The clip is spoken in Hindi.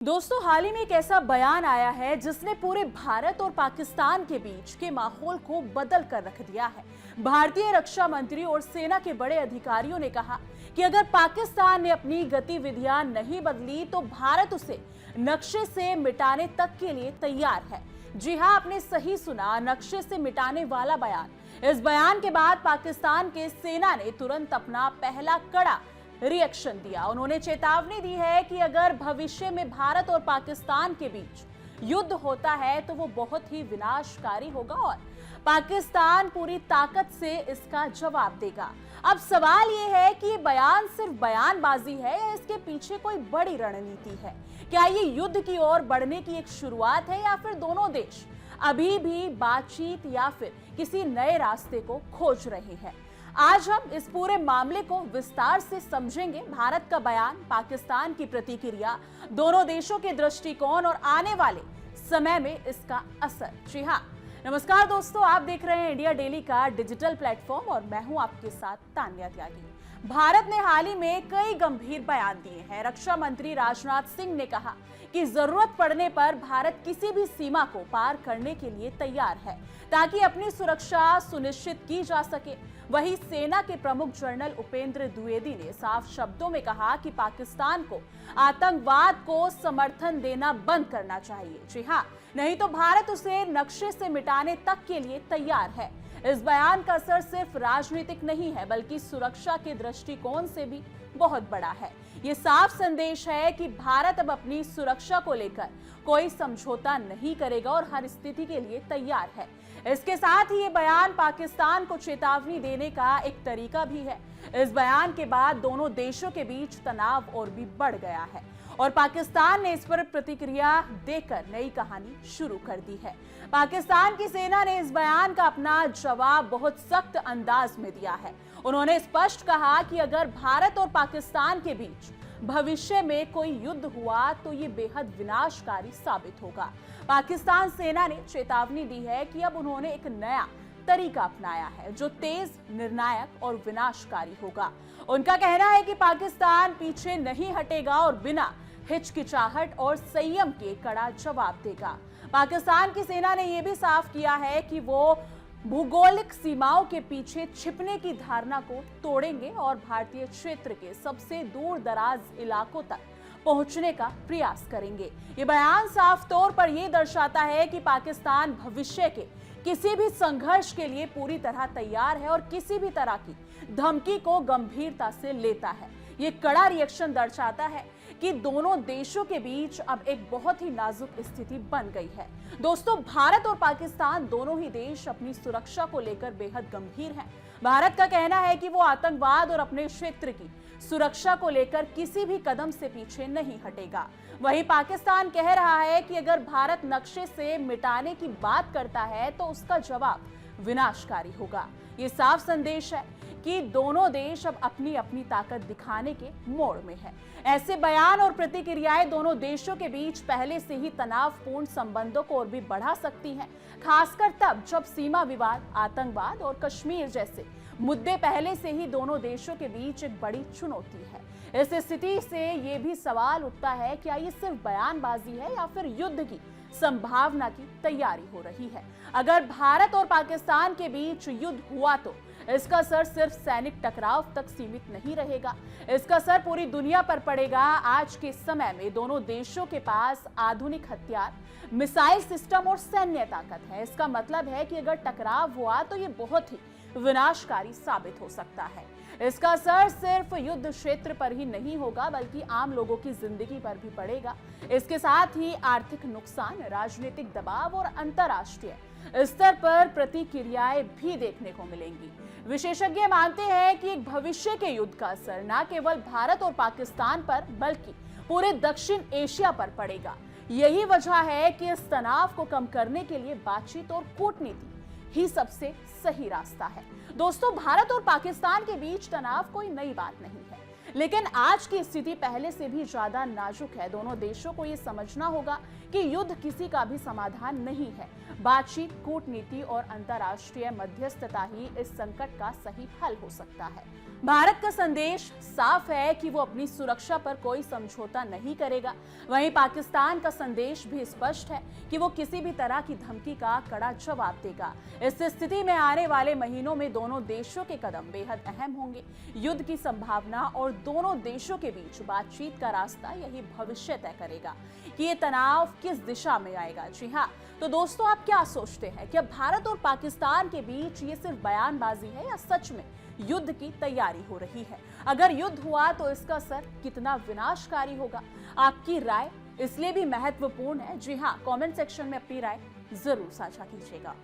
दोस्तों, हाल ही में एक ऐसा बयान आया है जिसने पूरे भारत और पाकिस्तान के बीच के माहौल को बदल कर रख दिया है। भारतीय रक्षा मंत्री और सेना के बड़े अधिकारियों ने कहा कि अगर पाकिस्तान ने अपनी गतिविधियां नहीं बदली तो भारत उसे नक्शे से मिटाने तक के लिए तैयार है। जी हां, आपने सही सुना, नक्शे से मिटाने वाला बयान। इस बयान के बाद पाकिस्तान के सेना ने तुरंत अपना पहला कड़ा रिएक्शन दिया। उन्होंने चेतावनी दी है कि अगर भविष्य में भारत और पाकिस्तान के बीच युद्ध होता है तो वो बहुत ही विनाशकारी होगा और पाकिस्तान पूरी ताकत से इसका जवाब देगा। अब सवाल ये है कि ये बयान सिर्फ बयानबाजी है या इसके पीछे कोई बड़ी रणनीति है। क्या ये युद्ध की ओर बढ़ने की एक शुरुआत है या फिर दोनों देश अभी भी बातचीत या फिर किसी नए रास्ते को खोज रहे हैं? आज हम इस पूरे मामले को विस्तार से समझेंगे। भारत का बयान, पाकिस्तान की प्रतिक्रिया, दोनों देशों के दृष्टिकोण और आने वाले समय में इसका असर। जी हाँ, नमस्कार दोस्तों, आप देख रहे हैं इंडिया डेली का डिजिटल प्लेटफॉर्म और मैं हूं आपके साथ तान्या त्यागी। भारत ने हाल ही में कई गंभीर बयान दिए हैं। रक्षा मंत्री राजनाथ सिंह ने कहा कि जरूरत पड़ने पर भारत किसी भी सीमा को पार करने के लिए तैयार है ताकि अपनी सुरक्षा सुनिश्चित की जा सके। वहीं सेना के प्रमुख जनरल उपेंद्र द्विवेदी ने साफ शब्दों में कहा कि पाकिस्तान को आतंकवाद को समर्थन देना बंद करना चाहिए। जी हाँ, नहीं तो भारत उसे नक्शे से मिटाने तक के लिए तैयार है। इस बयान का असर सिर्फ राजनीतिक नहीं है बल्कि सुरक्षा के दृष्टिकोण से भी बहुत बड़ा है। ये साफ संदेश है कि भारत अब अपनी सुरक्षा को लेकर कोई समझौता नहीं करेगा और हर स्थिति के लिए तैयार है। इसके साथ ही ये बयान पाकिस्तान को चेतावनी देने का एक तरीका भी है। इस बयान के बाद दोनों देशों के बीच तनाव और भी बढ़ गया है और पाकिस्तान ने इस पर प्रतिक्रिया देकर नई कहानी शुरू कर दी है। पाकिस्तान की सेना ने इस बयान का अपना जवाब बहुत सख्त अंदाज में दिया है। उन्होंने स्पष्ट कहा कि अगर भारत और पाकिस्तान के बीच भविष्य में कोई युद्ध हुआ तो ये बेहद विनाशकारी साबित होगा। पाकिस्तान सेना ने चेतावनी दी है कि अब उन्होंने एक नया तरीका अपनाया है जो तेज, निर्णायक और विनाशकारी होगा। उनका कहना है कि पाकिस्तान पीछे नहीं हटेगा और बिना हिचकिचाहट और संयम के कड़ा जवाब देगा। पाकिस्तान की सेना ने यह भी साफ किया है कि वो भूगोलिक सीमाओं के पीछे छिपने की धारणा को तोड़ेंगे और भारतीय क्षेत्र के सबसे दूर दराज इलाकों तक पहुंचने का प्रयास करेंगे। ये बयान साफ तौर पर यह दर्शाता है कि पाकिस्तान भविष्य के किसी भी संघर्ष के लिए पूरी तरह तैयार है और किसी भी तरह की धमकी को गंभीरता से लेता है। ये कड़ा रिएक्शन दर्शाता है कि दोनों देशों के बीच अब एक बहुत ही नाजुक स्थिति बन गई है। दोस्तों, भारत और पाकिस्तान दोनों ही देश अपनी सुरक्षा को लेकर बेहद गंभीर हैं। भारत का कहना है कि वो आतंकवाद और अपने क्षेत्र की सुरक्षा को लेकर किसी भी कदम से पीछे नहीं हटेगा। वहीं पाकिस्तान कह रहा है कि अगर भारत नक्शे से मिटाने की बात करता है तो उसका जवाब विनाशकारी होगा। ये साफ संदेश है कि दोनों देश अब अपनी अपनी ताकत दिखाने के मोड़ में है। ऐसे बयान और प्रतिक्रियाएं दोनों देशों के बीच पहले से ही तनावपूर्ण संबंधों को और भी बढ़ा सकती हैं, खासकर तब जब सीमा विवाद, आतंकवाद और कश्मीर जैसे मुद्दे पहले से ही दोनों देशों के बीच एक बड़ी चुनौती है। इस स्थिति से ये भी सवाल उठता है, क्या ये सिर्फ बयानबाजी है या फिर युद्ध की संभावना की तैयारी हो रही है? अगर भारत और पाकिस्तान के बीच युद्ध हुआ तो इसका असर सिर्फ सैनिक टकराव तक सीमित नहीं रहेगा, इसका असर पूरी दुनिया पर पड़ेगा। आज के समय में दोनों देशों के पास आधुनिक हथियार, मिसाइल सिस्टम और सैन्य ताकत है। इसका मतलब है कि अगर टकराव हुआ तो ये बहुत ही विनाशकारी साबित हो सकता है। इसका असर सिर्फ युद्ध क्षेत्र पर ही नहीं होगा बल्कि आम लोगों की जिंदगी पर भी पड़ेगा। इसके साथ ही आर्थिक नुकसान, राजनीतिक दबाव और अंतर्राष्ट्रीय स्तर पर प्रतिक्रियाएं भी देखने को मिलेंगी। विशेषज्ञ मानते हैं कि एक भविष्य के युद्ध का असर न केवल भारत और पाकिस्तान पर बल्कि पूरे दक्षिण एशिया पर पड़ेगा। यही वजह है कि इस तनाव को कम करने के लिए बातचीत और कूटनीति ही सबसे सही रास्ता है। दोस्तों, भारत और पाकिस्तान के बीच तनाव कोई नई बात नहीं है, लेकिन आज की स्थिति पहले से भी ज्यादा नाजुक है। दोनों देशों को यह समझना होगा कि युद्ध किसी का भी समाधान नहीं है। बातचीत, कूटनीति और अंतर्राष्ट्रीय मध्यस्थता ही इस संकट का सही हल हो सकता है। भारत का संदेश साफ है कि वो अपनी सुरक्षा पर कोई समझौता नहीं करेगा। वहीं पाकिस्तान का संदेश भी स्पष्ट है कि वो किसी भी तरह की धमकी का कड़ा जवाब देगा। इस स्थिति में आने वाले महीनों में दोनों देशों के कदम बेहद अहम होंगे। युद्ध की संभावना और दोनों देशों के बीच बातचीत का रास्ता यही भविष्य तय करेगा कि ये तनाव किस दिशा में आएगा। जी हाँ, तो दोस्तों, आप क्या सोचते हैं कि अब भारत और पाकिस्तान के बीच ये सिर्फ बयानबाजी है या सच में युद्ध की तैयारी हो रही है? अगर युद्ध हुआ तो इसका असर कितना विनाशकारी होगा? आपकी राय इसलिए भी महत्वपूर्ण है। जी हाँ, कमेंट सेक्शन में अपनी राय जरूर साझा कीजिएगा।